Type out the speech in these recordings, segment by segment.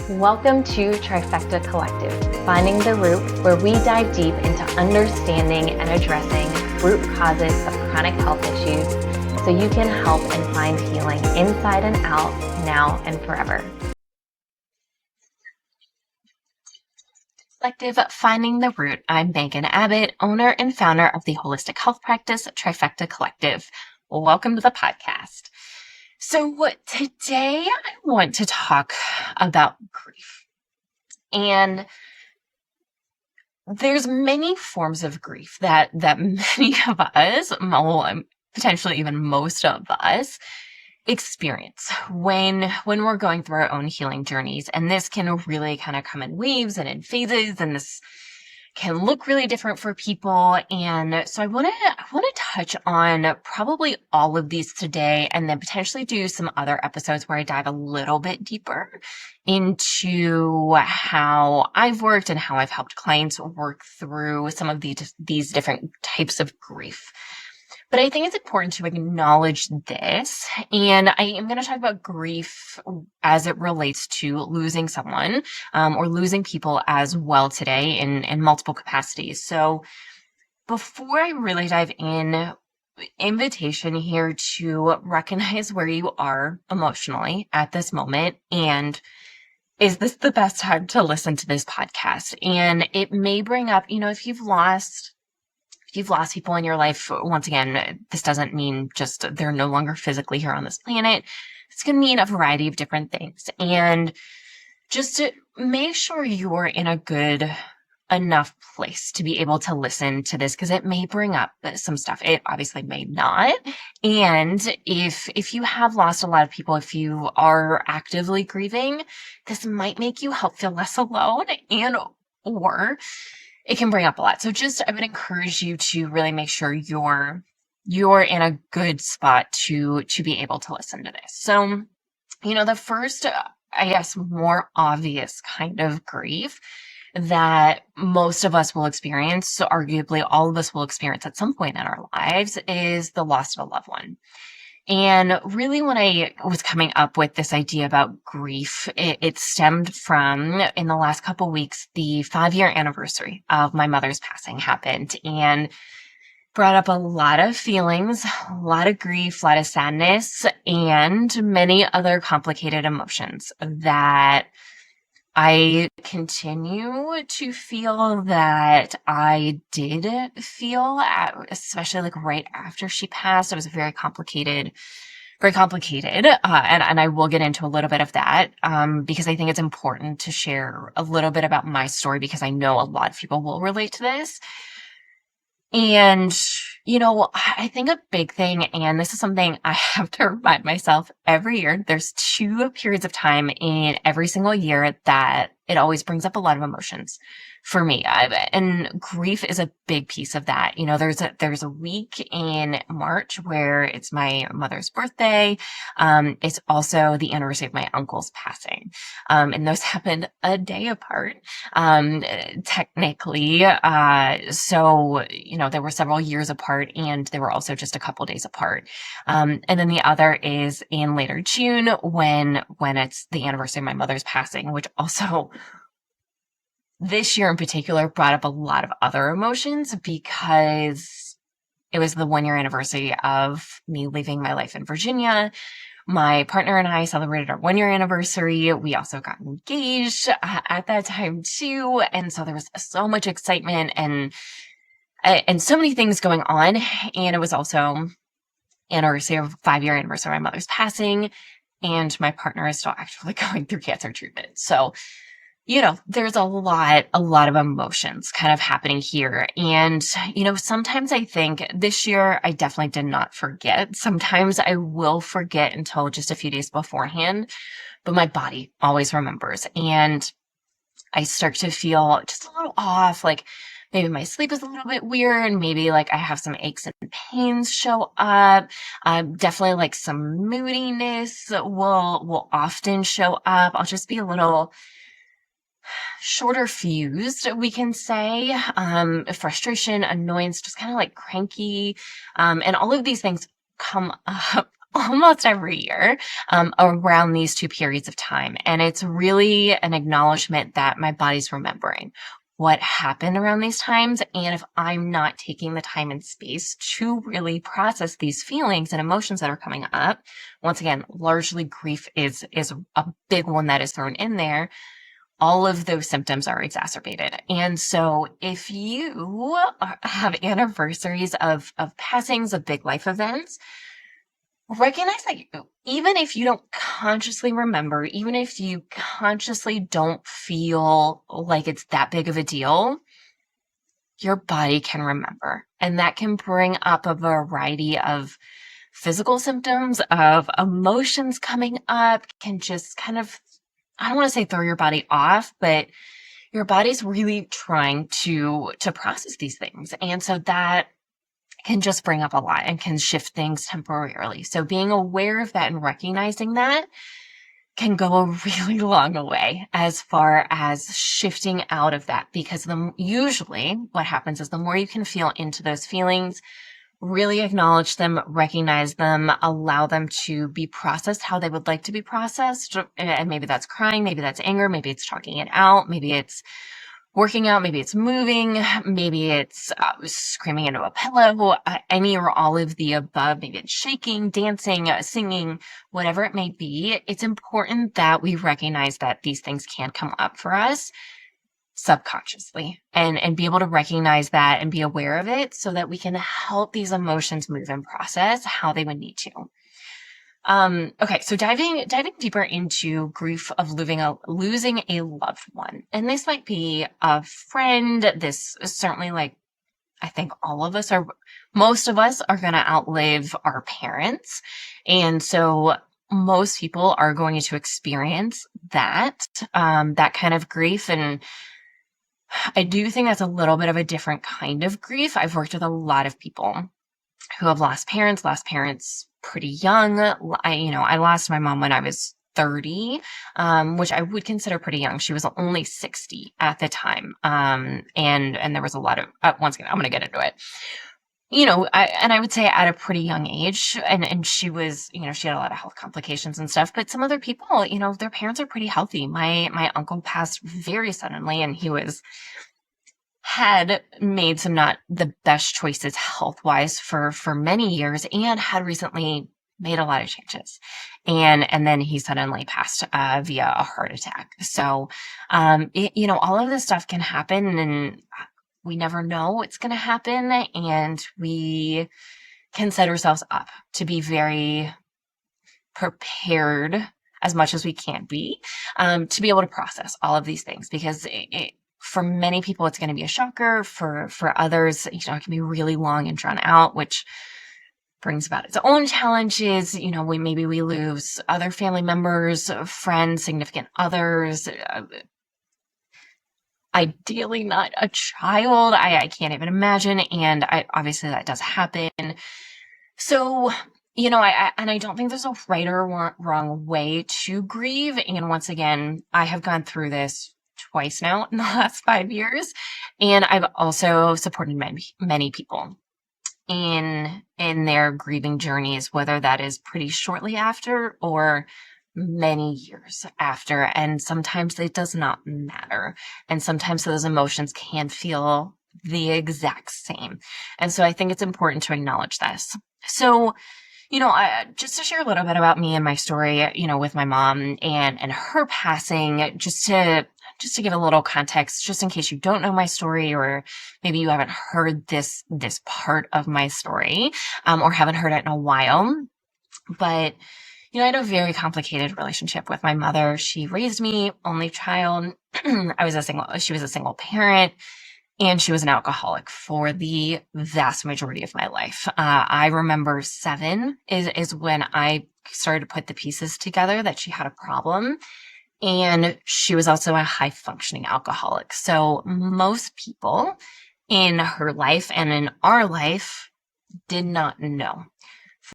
Welcome to Trifecta Collective, Finding the Root, where we dive deep into understanding and addressing root causes of chronic health issues so you can help and find healing inside and out, now and forever. Collective, Finding the Root. I'm Megan Abbott, owner and founder of the holistic health practice Trifecta Collective. Welcome to the podcast. So today I want to talk about grief. And there's many forms of grief that many of us, potentially even most of us, experience when we're going through our own healing journeys. And this can really kind of come in waves and in phases, and this can look really different for people. And so I want to touch on probably all of these today, and then potentially do some other episodes where I dive a little bit deeper into how I've worked and how I've helped clients work through some of these different types of grief. But I think it's important to acknowledge this, and I am going to talk about grief as it relates to losing someone or losing people as well today in multiple capacities. So before I really dive in, invitation here to recognize where you are emotionally at this moment, and is this the best time to listen to this podcast? And it may bring up, if you've lost people in your life, once again, this doesn't mean just they're no longer physically here on this planet. This can mean a variety of different things. And just to make sure you're in a good enough place to be able to listen to this, because it may bring up some stuff. It obviously may not. And if you have lost a lot of people, if you are actively grieving, this might make you help feel less alone, or it can bring up a lot. So I would encourage you to really make sure you're in a good spot to be able to listen to this. So, the first, I guess, more obvious kind of grief that most of us will experience, so arguably all of us will experience at some point in our lives, is the loss of a loved one. And really, when I was coming up with this idea about grief, it stemmed from, in the last couple of weeks, the 5-year anniversary of my mother's passing happened, and brought up a lot of feelings, a lot of grief, a lot of sadness, and many other complicated emotions that I continue to feel that I did feel, especially right after she passed. It was very complicated. And I will get into a little bit of that, because I think it's important to share a little bit about my story, because I know a lot of people will relate to this. And, I think a big thing, and this is something I have to remind myself every year, there's 2 periods of time in every single year that it always brings up a lot of emotions for me. And grief is a big piece of that. There's a week in March where it's my mother's birthday. It's also the anniversary of my uncle's passing. And those happened a day apart, technically. So, there were several years apart, and they were also just a couple days apart. And then the other is in later June when it's the anniversary of my mother's passing, which also this year in particular brought up a lot of other emotions, because it was the 1-year anniversary of me leaving my life in Virginia. My partner and I celebrated our 1-year anniversary. We also got engaged at that time too. And so there was so much excitement and so many things going on. And it was also 5-year anniversary of my mother's passing. And my partner is still actually going through cancer treatment. So, there's a lot of emotions kind of happening here. And, sometimes I think this year I definitely did not forget. Sometimes I will forget until just a few days beforehand, but my body always remembers. And I start to feel just a little off, like maybe my sleep is a little bit weird, and maybe like I have some aches and pains show up. Definitely like some moodiness will often show up. I'll just be a little shorter fused, we can say, frustration, annoyance, just kind of like cranky. And all of these things come up almost every year around these two periods of time. And it's really an acknowledgement that my body's remembering what happened around these times. And if I'm not taking the time and space to really process these feelings and emotions that are coming up, once again, largely grief is a big one that is thrown in there. All of those symptoms are exacerbated. And so if you have anniversaries of passings of big life events, recognize that even if you don't consciously remember, even if you consciously don't feel like it's that big of a deal, your body can remember. And that can bring up a variety of physical symptoms, of emotions coming up, can just kind of, I don't want to say throw your body off, but your body's really trying to process these things. And so that can just bring up a lot and can shift things temporarily. So being aware of that and recognizing that can go a really long way as far as shifting out of that, because usually what happens is the more you can feel into those feelings, really acknowledge them, recognize them, allow them to be processed how they would like to be processed. And maybe that's crying, maybe that's anger, maybe it's talking it out, maybe it's working out, maybe it's moving, maybe it's screaming into a pillow, any or all of the above, maybe it's shaking, dancing, singing, whatever it may be. It's important that we recognize that these things can come up for us subconsciously and be able to recognize that and be aware of it so that we can help these emotions move and process how they would need to. Okay, so diving deeper into grief of losing a loved one. And this might be a friend. This is certainly, like, I think most of us are going to outlive our parents. And so most people are going to experience that kind of grief. And I do think that's a little bit of a different kind of grief. I've worked with a lot of people who have lost parents pretty young. I lost my mom when I was 30, which I would consider pretty young. She was only 60 at the time. And there was a lot of, once again, I'm going to get into it. I would say at a pretty young age, and she was, she had a lot of health complications and stuff, but some other people, their parents are pretty healthy. My uncle passed very suddenly, and he had made some not the best choices health-wise for many years, and had recently made a lot of changes. And then he suddenly passed via a heart attack. So, all of this stuff can happen, and we never know what's going to happen. And we can set ourselves up to be very prepared as much as we can be, to be able to process all of these things, because for many people, it's going to be a shocker. For others, it can be really long and drawn out, which brings about its own challenges. We lose other family members, friends, significant others, ideally not a child. I can't even imagine. And obviously that does happen. So, I don't think there's a right or wrong way to grieve. And once again, I have gone through this twice now in the last 5 years. And I've also supported many people in their grieving journeys, whether that is pretty shortly after or many years after. And sometimes it does not matter. And sometimes those emotions can feel the exact same. And so I think it's important to acknowledge this. So, just to share a little bit about me and my story, with my mom and her passing, just to give a little context, just in case you don't know my story, or maybe you haven't heard this part of my story, or haven't heard it in a while. But, I had a very complicated relationship with my mother. She raised me, only child. She was a single parent. And she was an alcoholic for the vast majority of my life. I remember 7 is when I started to put the pieces together that she had a problem. And she was also a high functioning alcoholic. So most people in her life and in our life did not know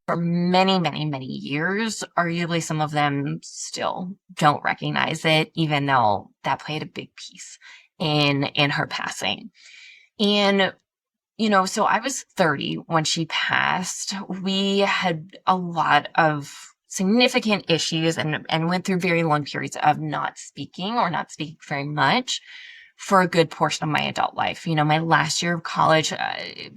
for many, many, many years. Arguably, some of them still don't recognize it, even though that played a big piece in her passing. And, So I was 30 when she passed. We had a lot of significant issues and went through very long periods of not speaking or not speaking very much for a good portion of my adult life. My last year of college,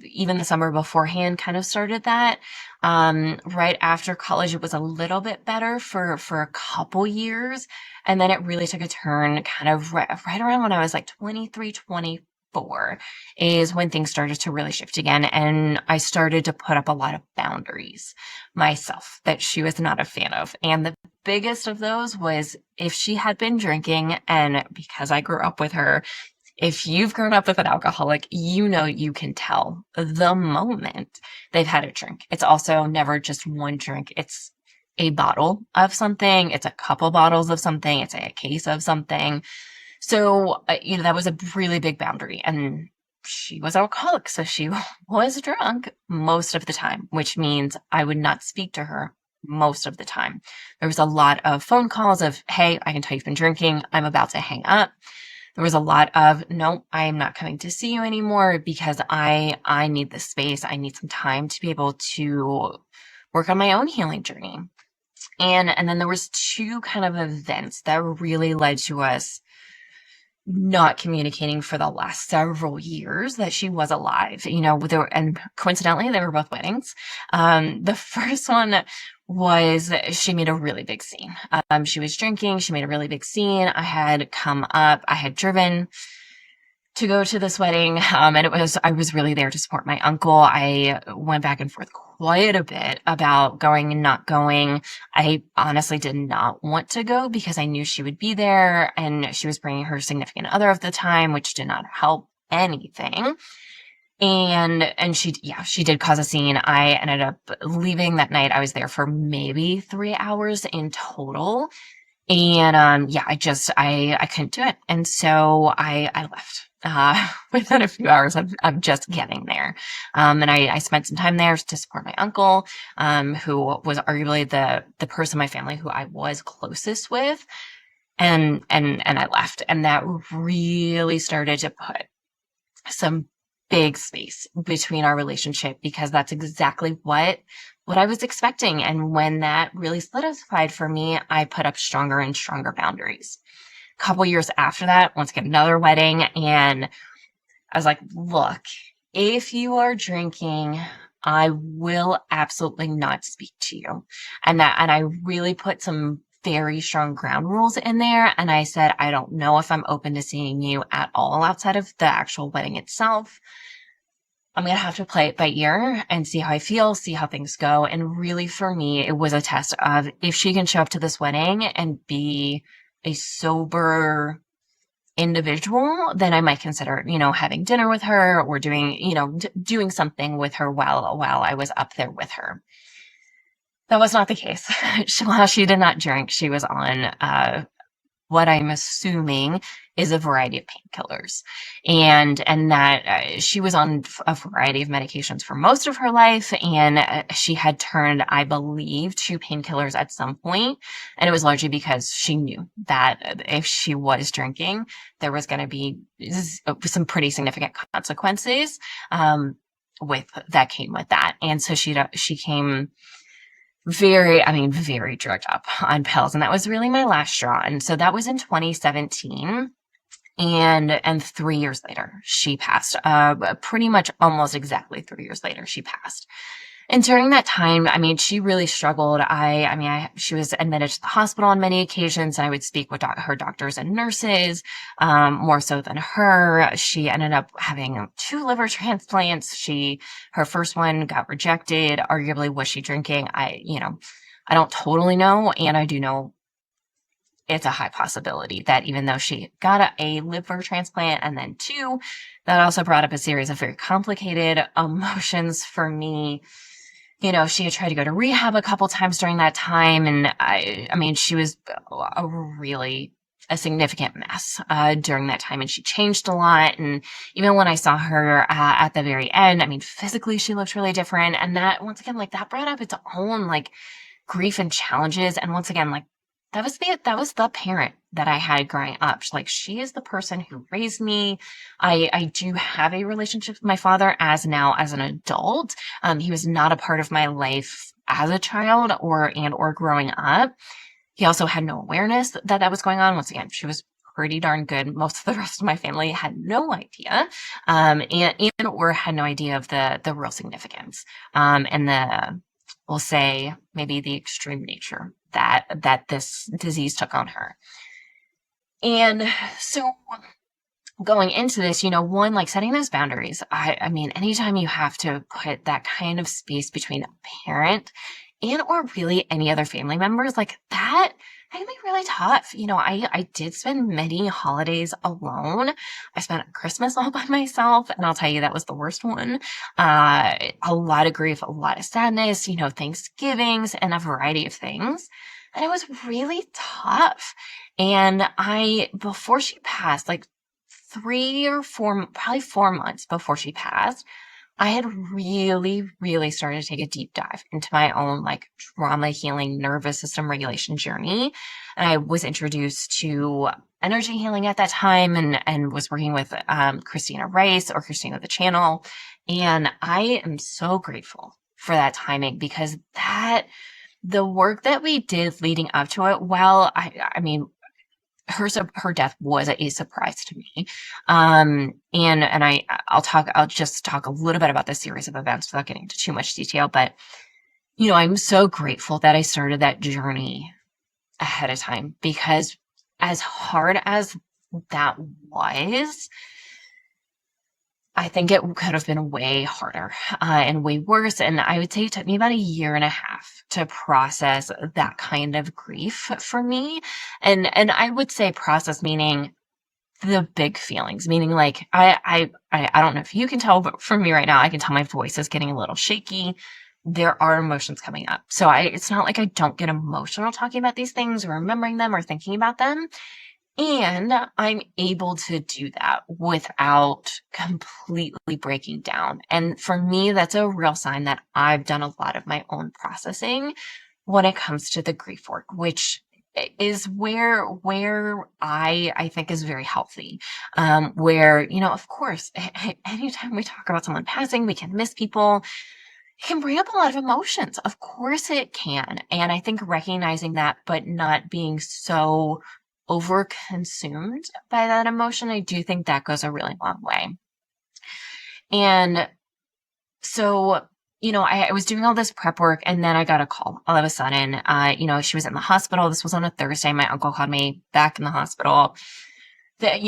even the summer beforehand kind of started that. Right after college, it was a little bit better for a couple years. And then it really took a turn kind of right around when I was like 23, 24 is when things started to really shift again. And I started to put up a lot of boundaries myself that she was not a fan of. And the biggest of those was if she had been drinking, and because I grew up with her, if you've grown up with an alcoholic, you can tell the moment they've had a drink. It's also never just one drink. It's a bottle of something. It's a couple bottles of something. It's a case of something. So, that was a really big boundary. And she was alcoholic. So she was drunk most of the time, which means I would not speak to her most of the time. There was a lot of phone calls of, hey, I can tell you've been drinking. I'm about to hang up. There was a lot of, no, I am not coming to see you anymore because I need this space. I need some time to be able to work on my own healing journey. And then there was two kind of events that really led to us not communicating for the last several years that she was alive. And coincidentally, they were both weddings. The first one was she made a really big scene. She was drinking. She made a really big scene. I had come up. I had driven to go to this wedding. And I was really there to support my uncle. I went back and forth quite a bit about going and not going. I honestly did not want to go because I knew she would be there and she was bringing her significant other of the time, which did not help anything. And she did cause a scene. I ended up leaving that night. I was there for maybe 3 hours in total. And, I couldn't do it. And so I left, within a few hours of just getting there. And I spent some time there to support my uncle, who was arguably the person in my family who I was closest with. And I left. And that really started to put some big space between our relationship because that's exactly what I was expecting. And when that really solidified for me, I put up stronger and stronger boundaries. A couple years after that, once again, another wedding. And I was like, look, if you are drinking, I will absolutely not speak to you. And I really put some very strong ground rules in there. And I said, I don't know if I'm open to seeing you at all outside of the actual wedding itself. I'm going to have to play it by ear and see how I feel, see how things go. And really for me, it was a test of if she can show up to this wedding and be a sober individual, then I might consider, having dinner with her or doing something with her while I was up there with her. That was not the case. While she did not drink, she was on what I'm assuming is a variety of painkillers, and that she was on a variety of medications for most of her life, and she had turned, I believe, to painkillers at some point, and it was largely because she knew that if she was drinking, there was going to be some pretty significant consequences with that came with that, and so she came very drugged up on pills. And that was really my last straw. And so that was in 2017. And 3 years later, she passed, pretty much almost exactly 3 years later, she passed. And during that time, she really struggled. She was admitted to the hospital on many occasions. And I would speak with her doctors and nurses, more so than her. She ended up having 2 liver transplants. Her first one got rejected. Arguably, was she drinking? I don't totally know. And I do know it's a high possibility that even though she got a liver transplant and then 2, that also brought up a series of very complicated emotions for me. She had tried to go to rehab a couple times during that time. And she was a significant mess, during that time. And she changed a lot. And even when I saw her, at the very end, physically she looked really different. And that, once again, that brought up its own, grief and challenges. And once again, that was the parent that I had growing up. Like, she is the person who raised me. I do have a relationship with my father as an adult. He was not a part of my life as a child or growing up. He also had no awareness that was going on. Once again, she was pretty darn good. Most of the rest of my family had no idea, or had no idea of the real significance, and we'll say maybe the extreme nature that this disease took on her. And so going into this, one, like setting those boundaries. I mean, anytime you have to put that kind of space between a parent and or really any other family members, like that can be really tough. I did spend many holidays alone. I spent Christmas all by myself, and I'll tell you, that was the worst one. A lot of grief, a lot of sadness, Thanksgivings, and a variety of things. And it was really tough. And before she passed, like 3 or 4, probably 4 months before she passed, I had really, really started to take a deep dive into my own like trauma healing, nervous system regulation journey. And I was introduced to energy healing at that time, and was working with Christina Rice, or Christina the Channel. And I am so grateful for that timing, because the work that we did leading up to it, well, I mean, her death was a surprise to me. I'll just talk a little bit about the series of events without getting into too much detail. But, I'm so grateful that I started that journey ahead of time, because as hard as that was, I think it could have been way harder, and way worse. And I would say it took me about 1.5 years to process that kind of grief for me. And I would say process meaning the big feelings, meaning like, I don't know if you can tell, but for me right now, I can tell my voice is getting a little shaky. There are emotions coming up. So it's not like I don't get emotional talking about these things, or remembering them, or thinking about them. And I'm able to do that without completely breaking down. And for me, that's a real sign that I've done a lot of my own processing when it comes to the grief work, which is where I think is very healthy. Where, of course, anytime we talk about someone passing, we can miss people. It can bring up a lot of emotions. Of course it can. And I think recognizing that, but not being so overconsumed by that emotion, I do think that goes a really long way. And so, I was doing all this prep work, and then I got a call all of a sudden. She was in the hospital. This was on a Thursday. My uncle called me back in the hospital. That,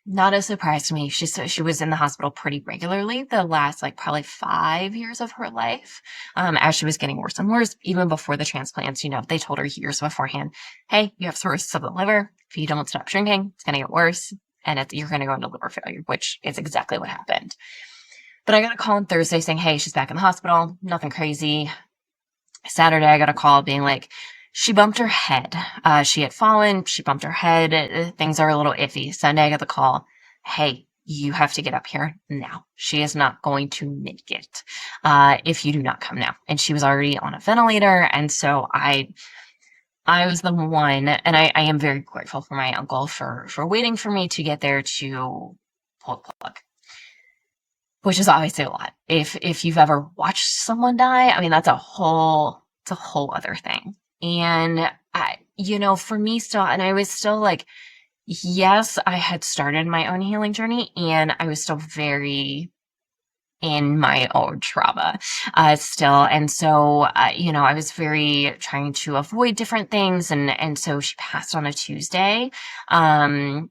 not a surprise to me. She was in the hospital pretty regularly the last, like, probably 5 years of her life, as she was getting worse and worse. Even before the transplants, they told her years beforehand, hey, you have cirrhosis of the liver. If you don't stop drinking, it's going to get worse, and you're going to go into liver failure, which is exactly what happened. But I got a call on Thursday saying, hey, she's back in the hospital. Nothing crazy. Saturday, I got a call being like, she bumped her head. She had fallen. She bumped her head. Things are a little iffy. Sunday, I got the call. Hey, you have to get up here now. She is not going to make it if you do not come now. And she was already on a ventilator. And so I was the one, and I am very grateful for my uncle for waiting for me to get there to pull the plug, which is obviously a lot. If you've ever watched someone die, I mean, it's a whole other thing. And for me still, and I was still like, yes, I had started my own healing journey, and I was still very in my own trauma, still. And so, I was very trying to avoid different things. And so she passed on a Tuesday. And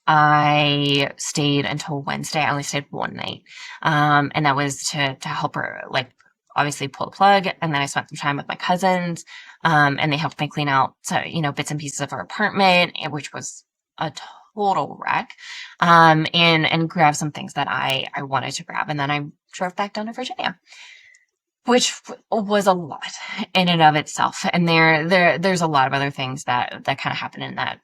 I stayed until Wednesday. I only stayed one night. And that was to help her, like, obviously pull the plug. And then I spent some time with my cousins, and they helped me clean out, bits and pieces of our apartment, which was a total wreck, and grab some things that I wanted to grab. And then I drove back down to Virginia, which was a lot in and of itself. And there's a lot of other things that kind of happen in that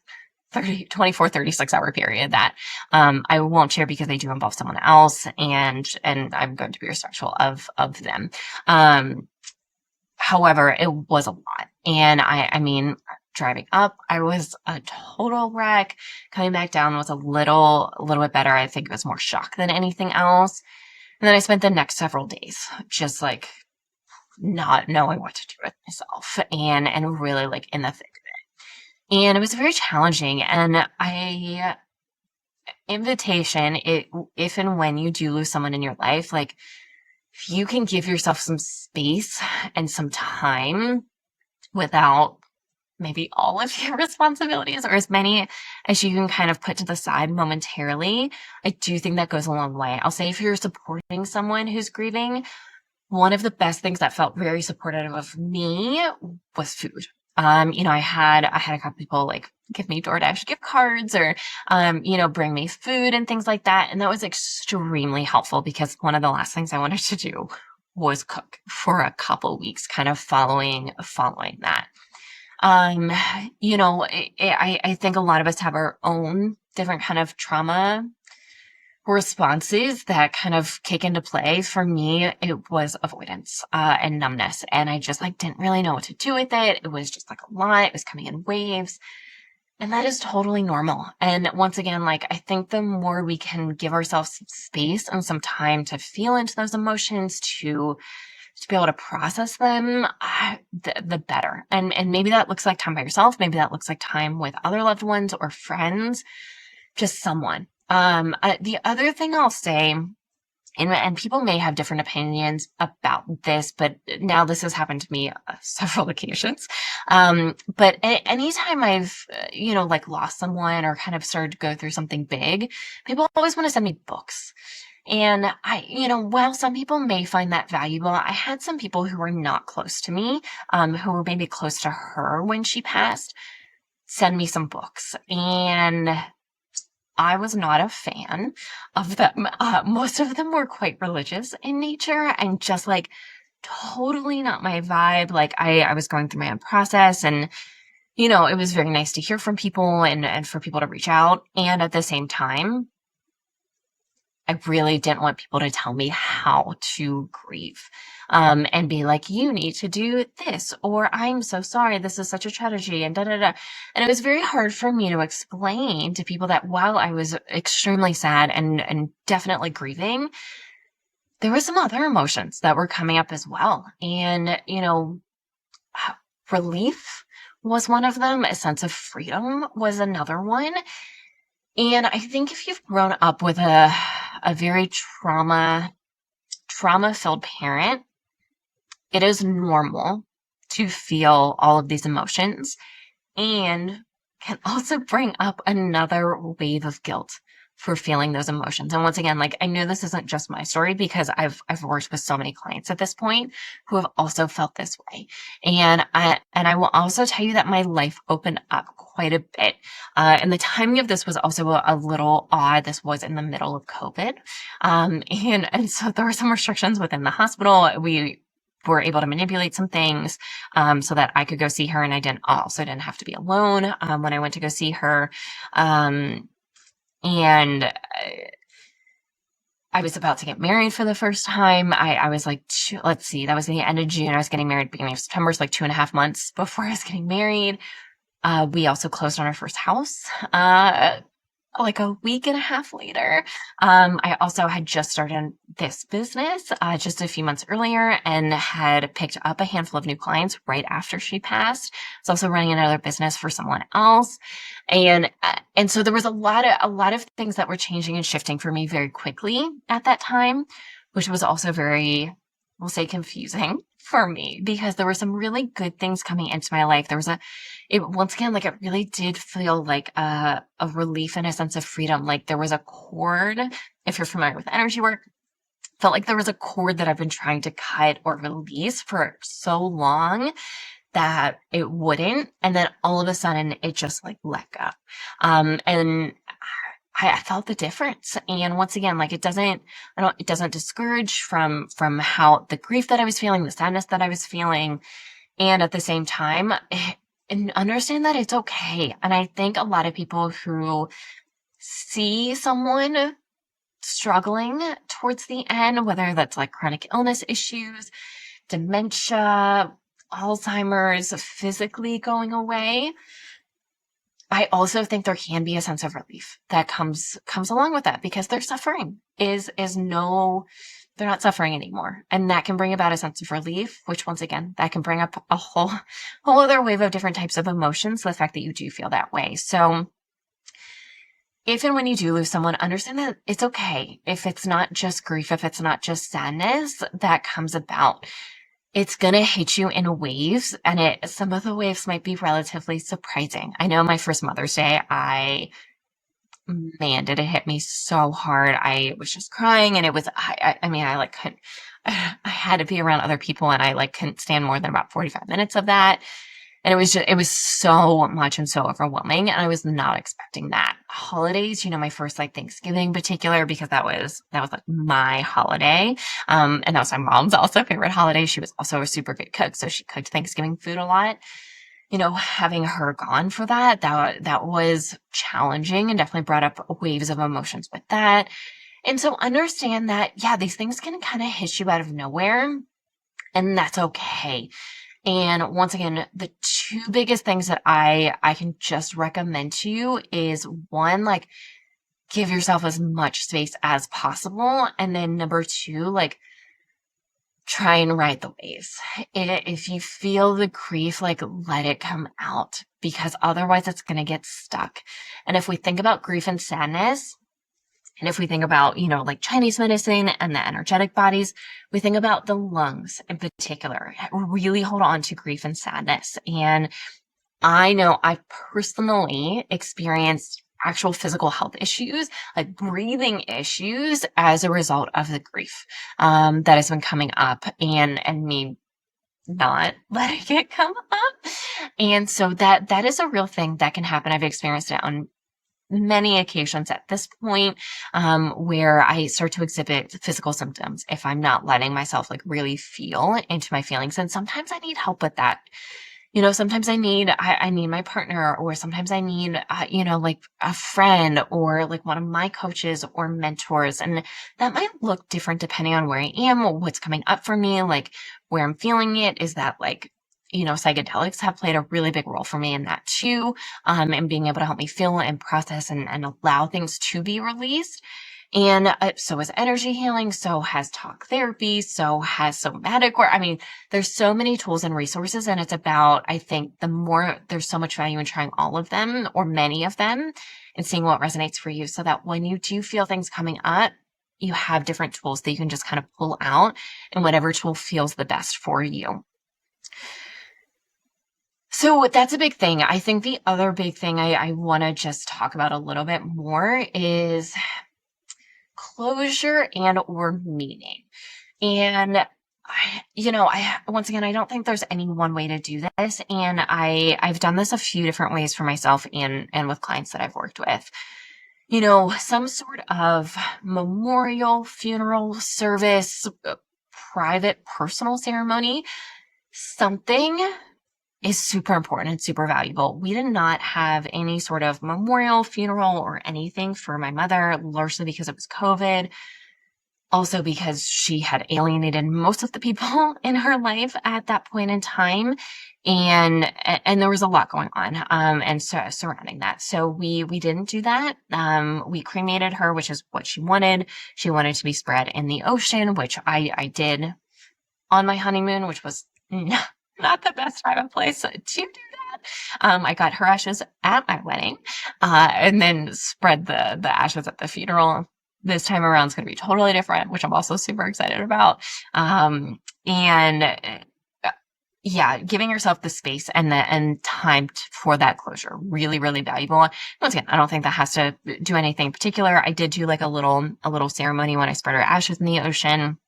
36-hour period that I won't share, because they do involve someone else, and I'm going to be respectful of them. However, it was a lot. And I mean, driving up, I was a total wreck. Coming back down was a little bit better. I think it was more shock than anything else. And then I spent the next several days just like not knowing what to do with myself and really like in the thick of it. And it was very challenging. And invitation, if and when you do lose someone in your life, like if you can give yourself some space and some time without maybe all of your responsibilities or as many as you can kind of put to the side momentarily, I do think that goes a long way. I'll say if you're supporting someone who's grieving, one of the best things that felt very supportive of me was food. I had a couple people like give me DoorDash gift cards or, bring me food and things like that. And that was extremely helpful because one of the last things I wanted to do was cook for a couple weeks, kind of following that. Um, I think a lot of us have our own different kind of trauma responses that kind of kick into play. For me, it was avoidance, and numbness. And I just like didn't really know what to do with it. It was just like a lot. It was coming in waves. And that is totally normal. And once again, like I think the more we can give ourselves some space and some time to feel into those emotions, to be able to process them, the better. And maybe that looks like time by yourself. Maybe that looks like time with other loved ones or friends, just someone. The other thing I'll say, and people may have different opinions about this, but now this has happened to me several occasions. But anytime I've, like lost someone or kind of started to go through something big, people always want to send me books. And while some people may find that valuable, I had some people who were not close to me, who were maybe close to her when she passed, send me some books. And I was not a fan of them. Most of them were quite religious in nature and just like totally not my vibe. Like I was going through my own process and, it was very nice to hear from people and for people to reach out. And at the same time, I really didn't want people to tell me how to grieve, and be like, you need to do this, or I'm so sorry. This is such a tragedy and da, da, da. And it was very hard for me to explain to people that while I was extremely sad and definitely grieving, there were some other emotions that were coming up as well. And, relief was one of them. A sense of freedom was another one. And I think if you've grown up with a very trauma-filled parent, it is normal to feel all of these emotions and can also bring up another wave of guilt for feeling those emotions. And once again, like I know this isn't just my story because I've worked with so many clients at this point who have also felt this way. And I will also tell you that my life opened up quite a bit. And the timing of this was also a little odd. This was in the middle of COVID. And so there were some restrictions within the hospital. We were able to manipulate some things, so that I could go see her and I didn't have to be alone, when I went to go see her. And I was about to get married for the first time. I was like, let's see, that was the end of June. I was getting married beginning of September, so like 2.5 months before I was getting married. We also closed on our first house, like a week and a half later. I also had just started this business, just a few months earlier and had picked up a handful of new clients right after she passed. I was also running another business for someone else. And so there was a lot of things that were changing and shifting for me very quickly at that time, which was also very, we'll say, confusing for me because there were some really good things coming into my life. Once again, like it really did feel like a relief and a sense of freedom. Like there was a cord, if you're familiar with energy work, felt like there was a cord that I've been trying to cut or release for so long that it wouldn't. And then all of a sudden it just like let go. And I felt the difference. And once again, like it doesn't discourage from how the grief that I was feeling, the sadness that I was feeling. And at the same time, and understand that it's okay. And I think a lot of people who see someone struggling towards the end, whether that's like chronic illness issues, dementia, Alzheimer's physically going away, I also think there can be a sense of relief that comes along with that, because their suffering is no, they're not suffering anymore. And that can bring about a sense of relief, which once again, that can bring up a whole other wave of different types of emotions, the fact that you do feel that way. So if and when you do lose someone, understand that it's okay. If it's not just grief, if it's not just sadness that comes about, it's going to hit you in waves, and some of the waves might be relatively surprising. I know my first Mother's Day, man, did it hit me so hard. I was just crying, and it was, I mean, I like couldn't, I had to be around other people, and I like couldn't stand more than about 45 minutes of that. And it was so much and so overwhelming. And I was not expecting that. Holidays, my first like Thanksgiving in particular, because that was like my holiday. And that was my mom's also favorite holiday. She was also a super good cook. So she cooked Thanksgiving food a lot. Having her gone for that was challenging, and definitely brought up waves of emotions with that. And so understand that, yeah, these things can kind of hit you out of nowhere, and that's okay. And once again, the two biggest things that I can just recommend to you is, one, like, give yourself as much space as possible. And then number two, like, try and ride the waves. If you feel the grief, like, let it come out, because otherwise it's going to get stuck. And if we think about grief and sadness, and if we think about, like Chinese medicine and the energetic bodies, we think about the lungs in particular. Really hold on to grief and sadness. And I know I personally experienced actual physical health issues, like breathing issues, as a result of the grief that has been coming up, and me not letting it come up. And so that is a real thing that can happen. I've experienced it on many occasions at this point, where I start to exhibit physical symptoms if I'm not letting myself like really feel into my feelings. And sometimes I need help with that. Sometimes I need my partner, or sometimes I need, like a friend, or like one of my coaches or mentors. And that might look different depending on where I am, or what's coming up for me, like where I'm feeling it. Is that like, psychedelics have played a really big role for me in that too, and being able to help me feel and process and allow things to be released. And so is energy healing, so has talk therapy, so has somatic work. I mean, there's so many tools and resources, and it's about, I think, there's so much value in trying all of them, or many of them, and seeing what resonates for you, so that when you do feel things coming up, you have different tools that you can just kind of pull out, and whatever tool feels the best for you. So that's a big thing. I think the other big thing I want to just talk about a little bit more is closure and or meaning. And once again, I don't think there's any one way to do this. And I've done this a few different ways for myself and with clients that I've worked with. Some sort of memorial, funeral service, private, personal ceremony, something is super important and super valuable. We did not have any sort of memorial, funeral, or anything for my mother, largely because it was COVID. Also because she had alienated most of the people in her life at that point in time. And there was a lot going on, and so surrounding that. So we didn't do that. We cremated her, which is what she wanted. She wanted to be spread in the ocean, which I did on my honeymoon, which was not the best time and place to do that. I got her ashes at my wedding, and then spread the ashes at the funeral. This time around is going to be totally different, which I'm also super excited about. Yeah, giving yourself the space and time for that closure, really, really valuable. Once again, I don't think that has to do anything particular. I did do like a little ceremony when I spread her ashes in the ocean,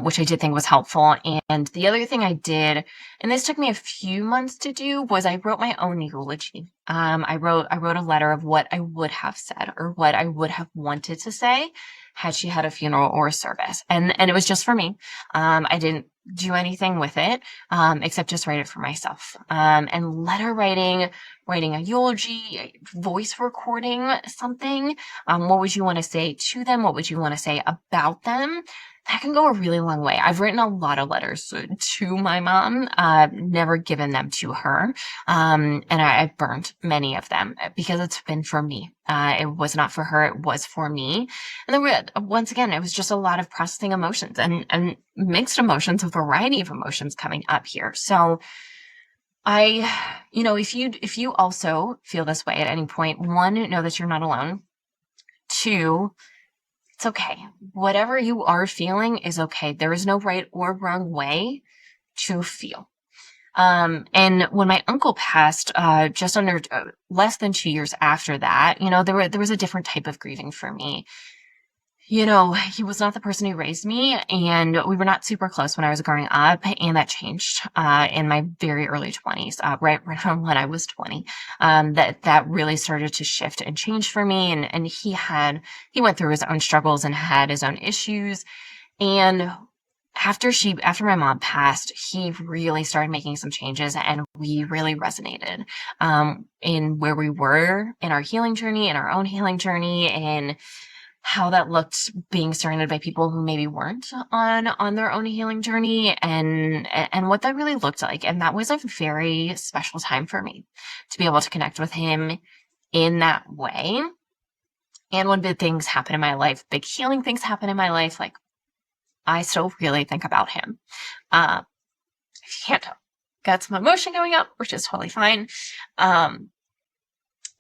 which I did think was helpful. And the other thing I did, and this took me a few months to do, was I wrote my own eulogy. I wrote a letter of what I would have said, or what I would have wanted to say had she had a funeral or a service. And it was just for me. I didn't do anything with it, except just write it for myself. And letter writing a eulogy, voice recording something. What would you want to say to them? What would you want to say about them? that can go a really long way. I've written a lot of letters to my mom, never given them to her. And I burned many of them because it's been for me. It was not for her. It was for me. And then once again, it was just a lot of processing emotions and mixed emotions, a variety of emotions coming up here. So if you also feel this way at any point, one, know that you're not alone. Two, it's okay. Whatever you are feeling is okay. There is no right or wrong way to feel. And when my uncle passed, just under less than 2 years after that, there was a different type of grieving for me. He was not the person who raised me, and we were not super close when I was growing up, and that changed in my very early 20s, right around when I was 20. That really started to shift and change for me, and he went through his own struggles and had his own issues, and after my mom passed, he really started making some changes, and we really resonated in where we were in our healing journey, in our own healing journey, and how that looked being surrounded by people who maybe weren't on their own healing journey, and what that really looked like. And that was a very special time for me to be able to connect with him in that way. And when big things happen in my life, big healing things happen in my life, like I still really think about him. If you can't tell, got some emotion going up, which is totally fine.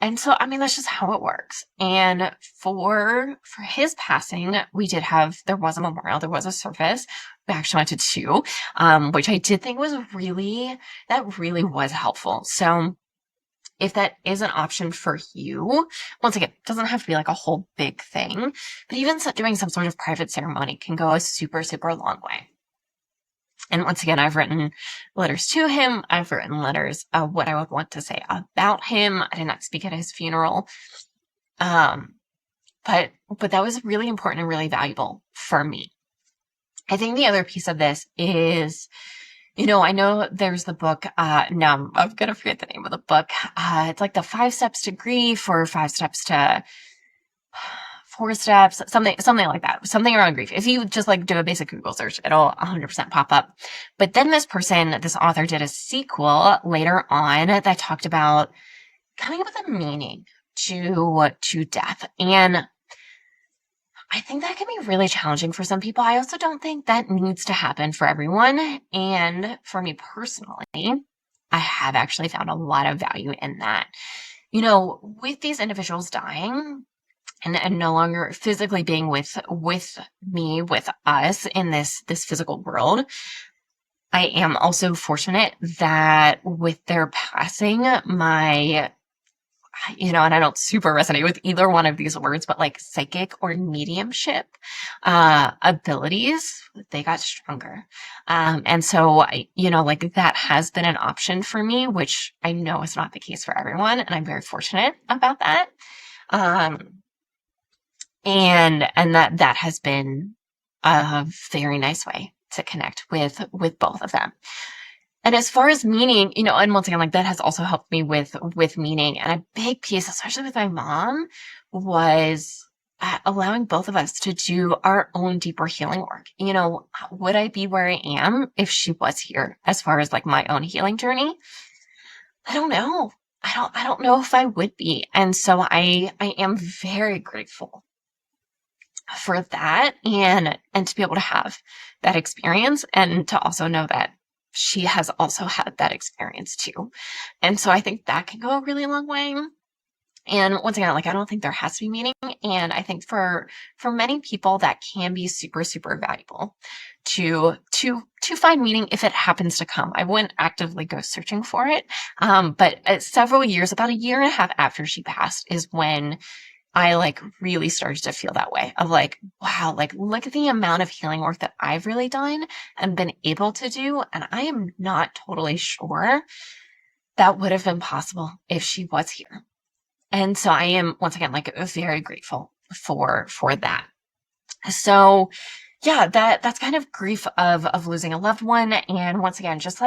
And so, that's just how it works. And for his passing, there was a memorial, there was a service. We actually went to two, which I did think that really was helpful. So if that is an option for you, once again, it doesn't have to be like a whole big thing, but even doing some sort of private ceremony can go a super, super long way. And once again, I've written letters to him. I've written letters of what I would want to say about him. I did not speak at his funeral. But that was really important and really valuable for me. I think the other piece of this is, I know there's the book, now I'm going to forget the name of the book. It's like the 5 steps to grief or 5 steps to 4 steps, something like that, something around grief. If you just do a basic Google search, it'll 100% pop up. But then this author did a sequel later on that talked about coming up with a meaning to death. And I think that can be really challenging for some people. I also don't think that needs to happen for everyone. And for me personally, I have actually found a lot of value in that. With these individuals dying, and no longer physically being with me, with us in this physical world, I am also fortunate that with their passing, and I don't super resonate with either one of these words, but psychic or mediumship abilities, they got stronger. And so, that has been an option for me, which I know is not the case for everyone. And I'm very fortunate about that. And that has been a very nice way to connect with both of them. And as far as meaning, and once again, that has also helped me with meaning. And a big piece, especially with my mom, was allowing both of us to do our own deeper healing work. Would I be where I am if she was here as far as my own healing journey? I don't know. I don't know if I would be. And so I am very grateful for that and to be able to have that experience, and to also know that she has also had that experience too. And so I think that can go a really long way. And once again, I don't think there has to be meaning. And I think for many people that can be super, super valuable to find meaning if it happens to come. I wouldn't actively go searching for it. But several years, about a year and a half after she passed, is when I really started to feel that way of wow, look at the amount of healing work that I've really done and been able to do. And I am not totally sure that would have been possible if she was here. And so I am, once again, very grateful for that. So yeah, that's kind of grief of losing a loved one. And once again, just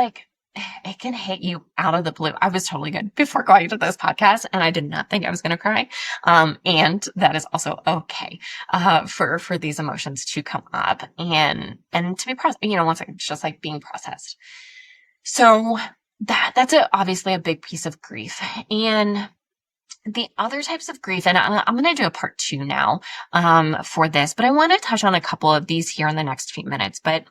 it can hit you out of the blue. I was totally good before going to this podcast, and I did not think I was going to cry. And that is also okay, for these emotions to come up and to be processed, once again, it's just like being processed. So that's obviously a big piece of grief. And the other types of grief, and I'm going to do a part 2 now, for this, but I want to touch on a couple of these here in the next few minutes. But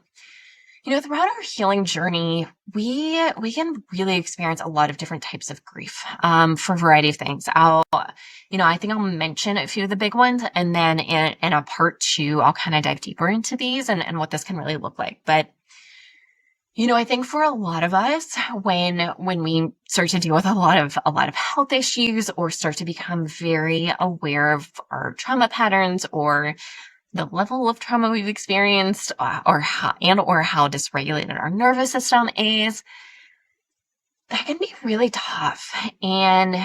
throughout our healing journey, we can really experience a lot of different types of grief, for a variety of things. I think I'll mention a few of the big ones, and then in a part 2, I'll kind of dive deeper into these and what this can really look like. But, I think for a lot of us, when we start to deal with a lot of health issues, or start to become very aware of our trauma patterns, or the level of trauma we've experienced, or how dysregulated our nervous system is, that can be really tough. And,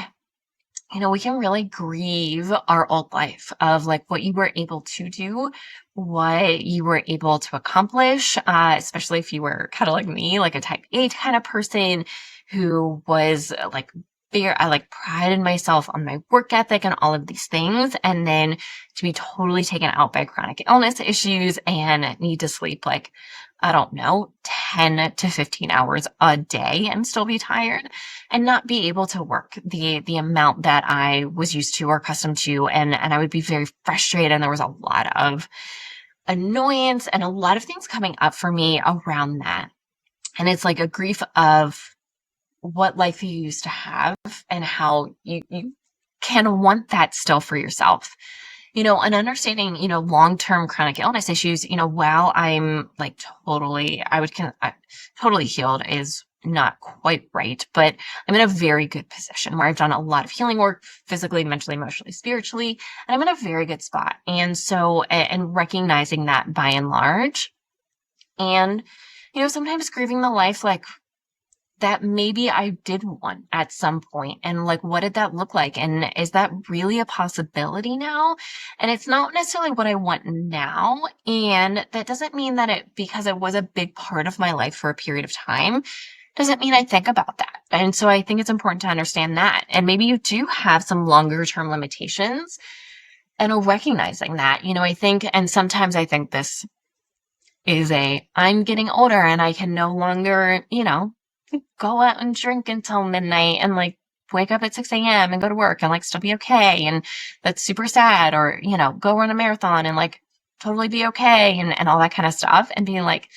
we can really grieve our old life of like what you were able to do, what you were able to accomplish, especially if you were kind of like me, like a type A kind of person who was like, I like prided myself on my work ethic and all of these things. And then to be totally taken out by chronic illness issues and need to sleep like, I don't know, 10 to 15 hours a day and still be tired and not be able to work the amount that I was used to or accustomed to. And I would be very frustrated. And there was a lot of annoyance and a lot of things coming up for me around that. And it's like a grief of what life you used to have and how you can want that still for yourself. And understanding, long-term chronic illness issues, while I'm like totally healed is not quite right, but I'm in a very good position where I've done a lot of healing work physically, mentally, emotionally, spiritually, and I'm in a very good spot. And so, and recognizing that by and large, and, sometimes grieving the life like that maybe I did want at some point. And like, what did that look like? And is that really a possibility now? And it's not necessarily what I want now. And that doesn't mean that because it was a big part of my life for a period of time, doesn't mean I think about that. And so I think it's important to understand that. And maybe you do have some longer term limitations and recognizing that, I think, and sometimes I think this is I'm getting older and I can no longer, go out and drink until midnight and like wake up at 6 a.m. and go to work and like still be okay. And that's super sad. Or, go run a marathon and like totally be okay and all that kind of stuff. And being like,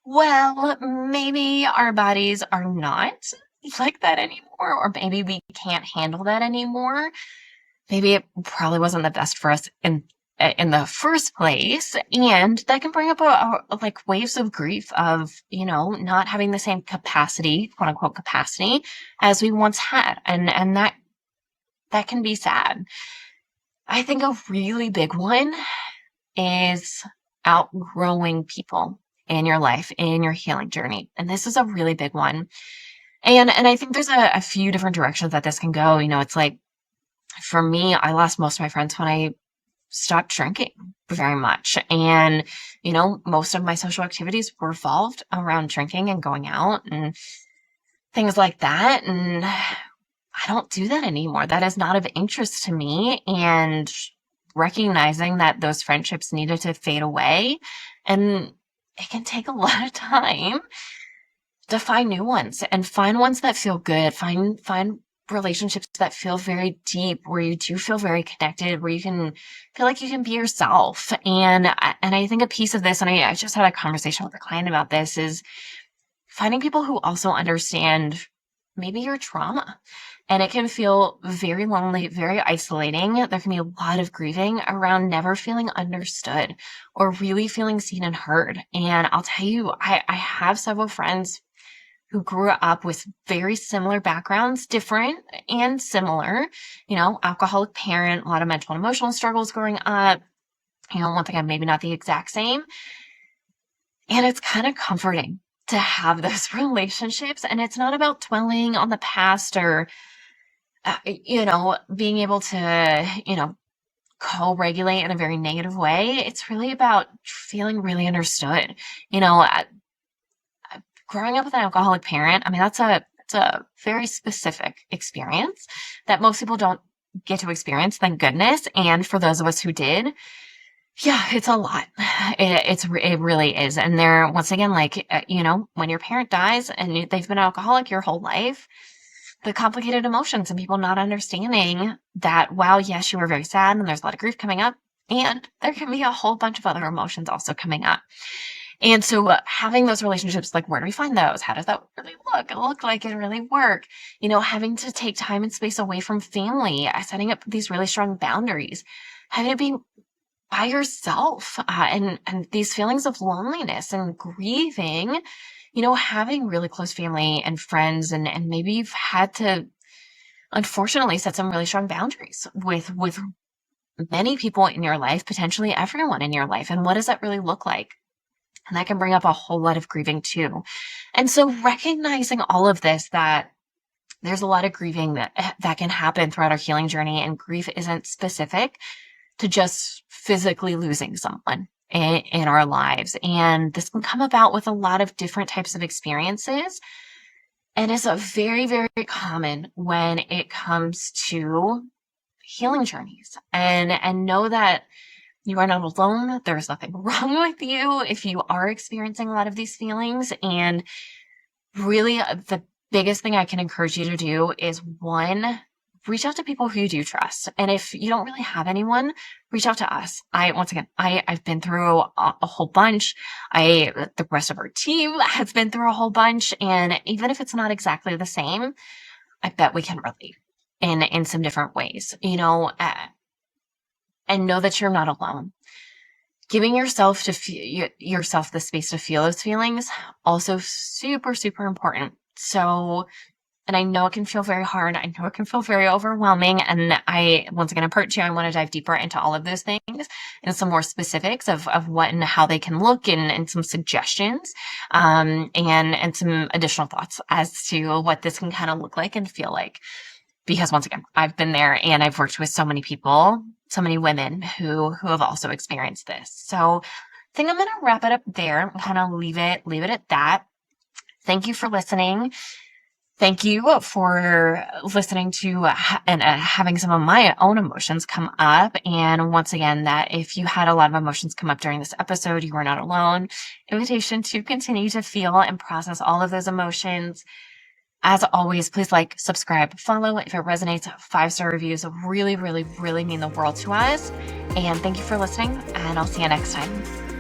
well, maybe our bodies are not like that anymore. Or maybe we can't handle that anymore. Maybe it probably wasn't the best for us in the first place. And that can bring up like waves of grief of, not having the same capacity, quote unquote capacity, as we once had. And that can be sad. I think a really big one is outgrowing people in your life, in your healing journey. And this is a really big one. And I think there's a few different directions that this can go. It's like, for me, I lost most of my friends when I stopped drinking very much. And, most of my social activities were revolved around drinking and going out and things like that. And I don't do that anymore. That is not of interest to me. And recognizing that those friendships needed to fade away, and it can take a lot of time to find new ones and find ones that feel good, find relationships that feel very deep, where you do feel very connected, where you can feel like you can be yourself. And I think a piece of this, and I just had a conversation with a client about this, is finding people who also understand maybe your trauma. And it can feel very lonely, very isolating. There can be a lot of grieving around never feeling understood or really feeling seen and heard. And I'll tell you, I have several friends who grew up with very similar backgrounds, different and similar, alcoholic parent, a lot of mental and emotional struggles growing up, once again, maybe not the exact same. And it's kind of comforting to have those relationships. And it's not about dwelling on the past or, being able to, co-regulate in a very negative way. It's really about feeling really understood. growing up with an alcoholic parent, I mean, it's a very specific experience that most people don't get to experience, thank goodness. And for those of us who did, yeah, it's a lot. It really is. And there, once again, like, when your parent dies and they've been an alcoholic your whole life, the complicated emotions and people not understanding that, wow, yes, you were very sad and there's a lot of grief coming up. And there can be a whole bunch of other emotions also coming up. And so having those relationships, like, where do we find those? How does that really look like it really work? Having to take time and space away from family, setting up these really strong boundaries, having to be by yourself, and these feelings of loneliness and grieving, having really close family and friends, and maybe you've had to, unfortunately, set some really strong boundaries with many people in your life, potentially everyone in your life. And what does that really look like? And that can bring up a whole lot of grieving too. And so recognizing all of this, that there's a lot of grieving that can happen throughout our healing journey, and grief isn't specific to just physically losing someone in our lives. And this can come about with a lot of different types of experiences. And it's a very, very common when it comes to healing journeys. And know that you are not alone. There's nothing wrong with you if you are experiencing a lot of these feelings. And really, the biggest thing I can encourage you to do is, one, reach out to people who you do trust. And if you don't really have anyone, reach out to us. I've been through a whole bunch. The rest of our team has been through a whole bunch. And even if it's not exactly the same, I bet we can relate in some different ways, and know that you're not alone. Giving yourself yourself the space to feel those feelings, also super, super important. So, and I know it can feel very hard. I know it can feel very overwhelming. And once again, in part 2, I want to dive deeper into all of those things and some more specifics of what and how they can look, and some suggestions, and some additional thoughts as to what this can kind of look like and feel like. Because once again, I've been there, and I've worked with so many people, so many women who have also experienced this. So I think I'm going to wrap it up there and kind of leave it at that. Thank you for listening. Thank you for listening to and having some of my own emotions come up. And once again, that if you had a lot of emotions come up during this episode, you are not alone. Invitation to continue to feel and process all of those emotions. As always, please like, subscribe, follow if it resonates. 5-star reviews really, really, really mean the world to us. And thank you for listening, and I'll see you next time.